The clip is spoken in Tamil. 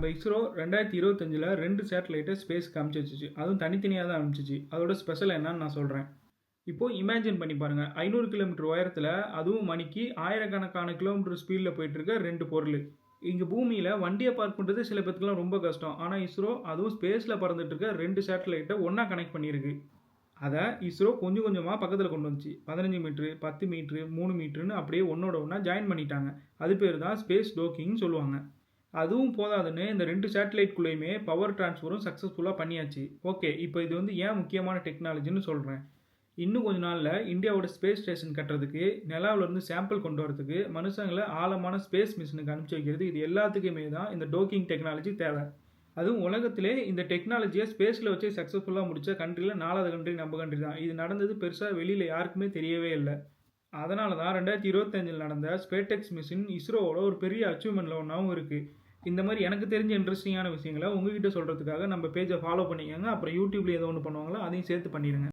நம்ம இஸ்ரோ 2025ல் 2 சேட்டலைட்டை ஸ்பேஸ்க்கு அனுப்பிச்சு வச்சுச்சு. அதுவும் தனித்தனியாக தான் அனுப்பிச்சிச்சு. அதோட ஸ்பெஷல் என்னன்னு நான் சொல்கிறேன். இப்போ இமேஜின் பண்ணி பாருங்கள், 500 கிலோமீட்டர் உயரத்தில் அதுவும் மணிக்கு ஆயிரக்கணக்கான கிலோமீட்டர் ஸ்பீடில் போயிட்டு இருக்க 2 பொருள். இங்கே பூமியில் வண்டியை பார்க் பண்ணுறது சில பேருக்குலாம் ரொம்ப கஷ்டம். ஆனால் இஸ்ரோ அதுவும் ஸ்பேஸில் பறந்துட்டு இருக்க 2 சேட்டலைட்டை ஒன்றா கனெக்ட் பண்ணியிருக்கு. அதை இஸ்ரோ கொஞ்சம் கொஞ்சமாக பக்கத்தில் கொண்டு வந்துச்சு. 15 மீட்ரு, 10 மீட்ரு, 3 மீட்டருன்னு அப்படியே ஒன்றோட ஒன்றா ஜாயின் பண்ணிட்டாங்க. அது பேர் தான் ஸ்பேஸ் டோக்கிங்னு சொல்லுவாங்க. அதுவும் போதாதுன்னு இந்த 2 சேட்டலைட்குள்ளேயுமே பவர் டிரான்ஸ்ஃபரும் சக்ஸஸ்ஃபுல்லாக பண்ணியாச்சு. ஓகே, இப்போ இது ஏன் முக்கியமான டெக்னாலஜின்னு சொல்கிறேன். இன்னும் கொஞ்ச நாளில் இந்தியாவோட ஸ்பேஸ் ஸ்டேஷன் கட்டுறதுக்கு, நிலாவிலேருந்து சாம்பிள் கொண்டு வரதுக்கு, மனுஷங்களை ஆழமான ஸ்பேஸ் மிஷனுக்கு அனுப்பிச்சி வைக்கிறது, இது எல்லாத்துக்குமே தான் இந்த டோக்கிங் டெக்னாலஜி தேவை. அதுவும் உலகத்திலே இந்த டெக்னாலஜியை ஸ்பேஸில் வச்சு சக்ஸஸ்ஃபுல்லாக முடித்த கண்ட்ரியில் 4வது கண்ட்ரி நம்ம கண்ட்ரி தான். இது நடந்தது பெருசாக வெளியில் யாருக்குமே தெரியவே இல்லை. அதனால தான் 2025 நடந்த ஸ்பேடெக்ஸ் மிஷின் இஸ்ரோவோட ஒரு பெரிய அச்சீவ்மெண்ட்டில் ஒன்றாவும் இருக்குது. இந்த மாதிரி எனக்கு தெரிஞ்ச இன்ட்ரெஸ்டிங்கான விஷயங்களை உங்ககிட்ட சொல்கிறதுக்காக நம்ம பேஜை ஃபாலோ பண்ணிக்கோங்க. அப்புறம் யூடியூப்ல ஏதோ ஒன்று பண்ணுவாங்களோ அதையும் சேர்த்து பண்ணிடுங்க.